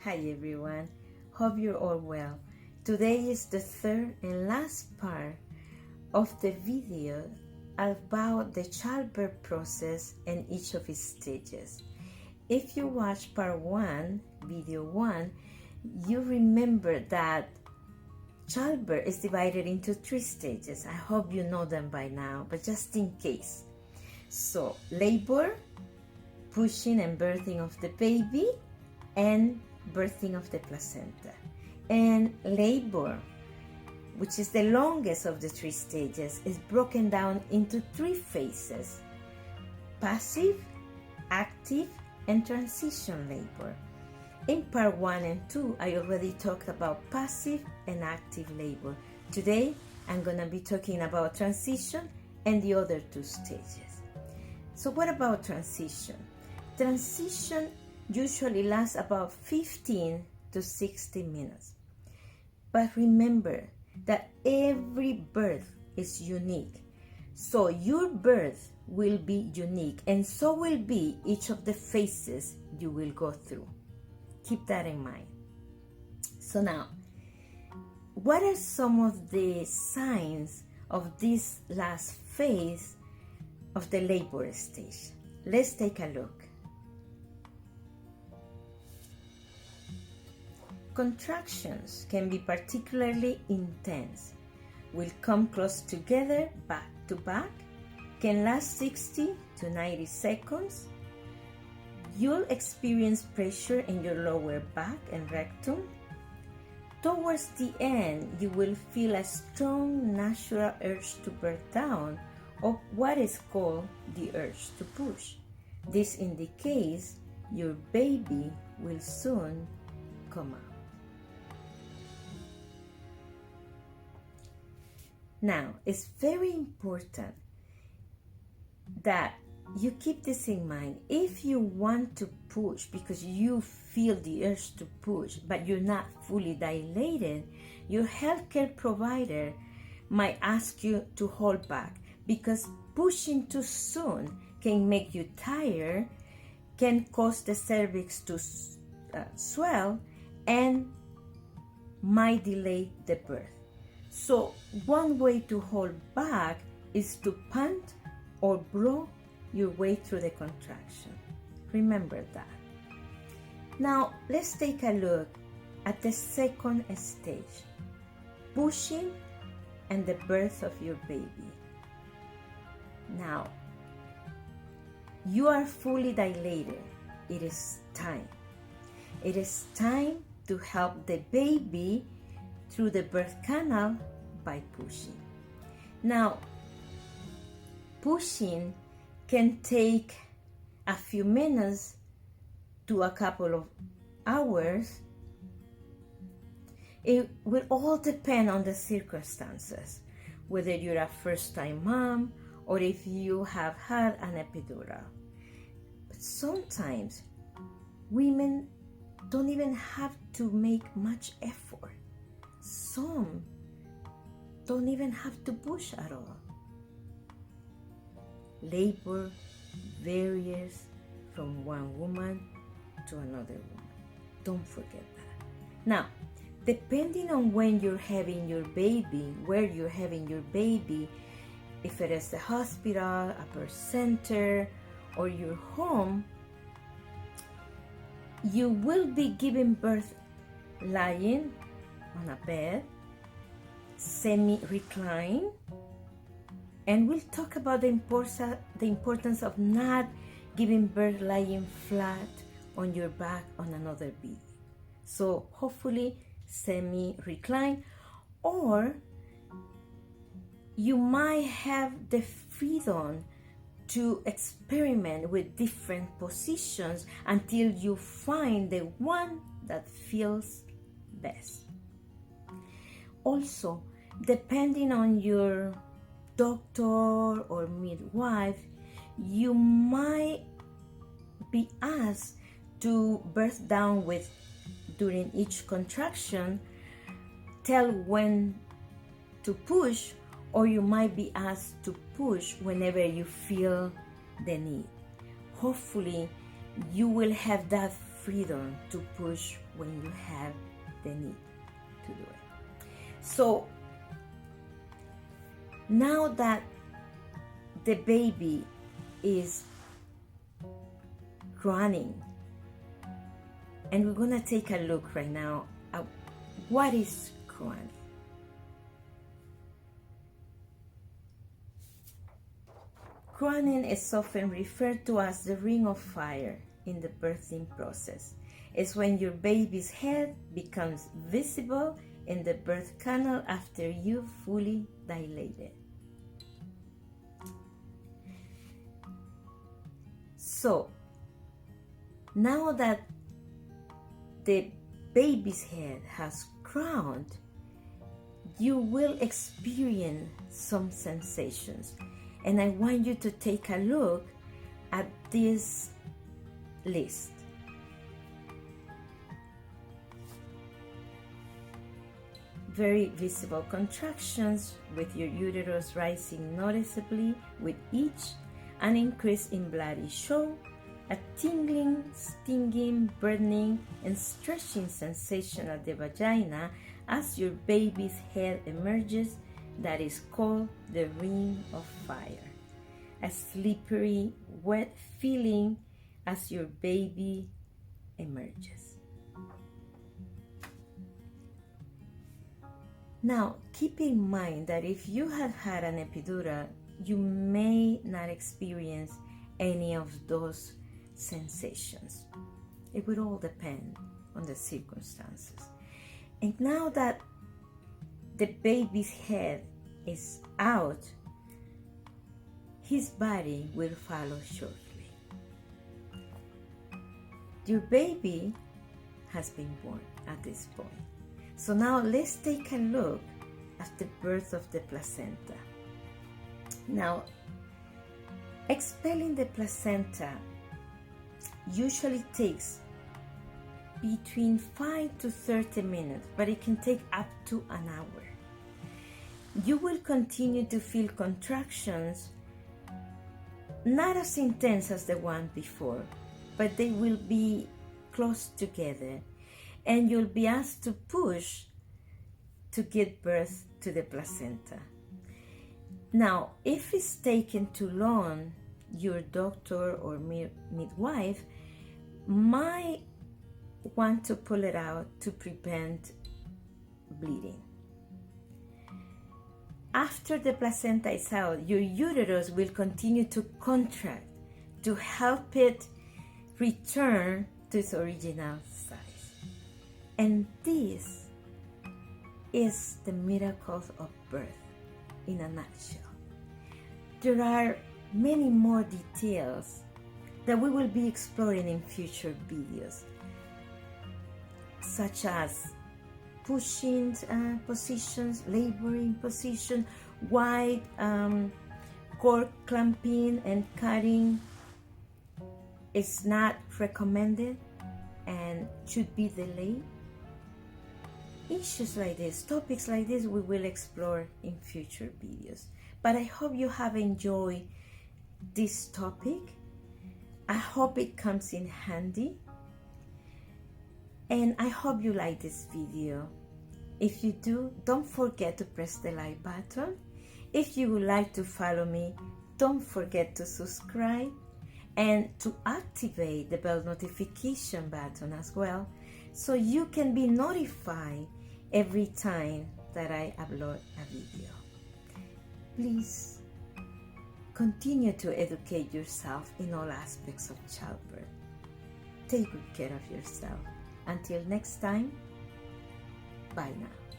Hi everyone, hope you're all well. Today is the third and last part of the video about the childbirth process and each of its stages. If you watch part 1, video 1, you remember that childbirth is divided into 3 stages. I hope you know them by now, but just in case. So, labor, pushing and birthing of the baby, and birthing of the placenta. And labor, which is the longest of the 3 stages, is broken down into 3 phases: passive, active, and transition labor. In part 1 and 2, I already talked about passive and active labor. Today, I'm going to be talking about transition and the other 2 stages. So what about transition? Transition usually lasts about 15 to 60 minutes. But remember that every birth is unique. So your birth will be unique, and so will be each of the phases you will go through. Keep that in mind. So now, what are some of the signs of this last phase of the labor stage? Let's take a look. Contractions can be particularly intense, will come close together back to back, can last 60 to 90 seconds. You'll experience pressure in your lower back and rectum. Towards the end, you will feel a strong natural urge to birth down, or what is called the urge to push. This indicates your baby will soon come out. Now, it's very important that you keep this in mind. If you want to push because you feel the urge to push, but you're not fully dilated, your healthcare provider might ask you to hold back, because pushing too soon can make you tired, can cause the cervix to swell, and might delay the birth. So one way to hold back is to pant or blow your way through the contraction. Remember that. Now let's take a look at the second stage, pushing and the birth of your baby. Now, you are fully dilated. It is time. It is time to help the baby through the birth canal by pushing. Now, pushing can take a few minutes to a couple of hours. It will all depend on the circumstances, whether you're a first-time mom or if you have had an epidural. But sometimes women don't even have to make much effort. Some don't even have to push at all. Labor varies from one woman to another woman. Don't forget that. Now, depending on when you're having your baby, where you're having your baby, if it is the hospital, a birth center, or your home, you will be giving birth lying on a bed, semi-recline, and we'll talk about the importance of not giving birth lying flat on your back on another baby. So hopefully semi-recline, or you might have the freedom to experiment with different positions until you find the one that feels best. Also, depending on your doctor or midwife, you might be asked to birth down with during each contraction, tell when to push, or you might be asked to push whenever you feel the need. Hopefully, you will have that freedom to push when you have the need to do it. So now that the baby is running, and we're gonna take a look right now at what is crying. Crying is often referred to as the ring of fire in the birthing process. It's when your baby's head becomes visible in the birth canal after you've fully dilated. So, now that the baby's head has crowned, you will experience some sensations. And I want you to take a look at this list. Very visible contractions with your uterus rising noticeably with each, an increase in bloody show, a tingling, stinging, burning, and stretching sensation at the vagina as your baby's head emerges. That is called the ring of fire. A slippery, wet feeling as your baby emerges. Now, keep in mind that if you have had an epidural, you may not experience any of those sensations. It would all depend on the circumstances. And now that the baby's head is out, his body will follow shortly. Your baby has been born at this point. So now let's take a look at the birth of the placenta. Now, expelling the placenta usually takes between 5 to 30 minutes, but it can take up to an hour. You will continue to feel contractions, not as intense as the one before, but they will be close together, and you'll be asked to push to give birth to the placenta. Now, if it's taken too long, your doctor or midwife might want to pull it out to prevent bleeding. After the placenta is out, your uterus will continue to contract to help it return to its original size. And this is the miracles of birth in a nutshell. There are many more details that we will be exploring in future videos, such as pushing positions, laboring position, wide cord clamping and cutting is not recommended and should be delayed. Issues like this, topics like this, we will explore in future videos. But I hope you have enjoyed this topic. I hope it comes in handy. And I hope you like this video. If you do, don't forget to press the like button. If you would like to follow me, don't forget to subscribe and to activate the bell notification button as well, so you can be notified every time that I upload a video. Please continue to educate yourself in all aspects of childbirth. Take good care of yourself. Until next time, bye now.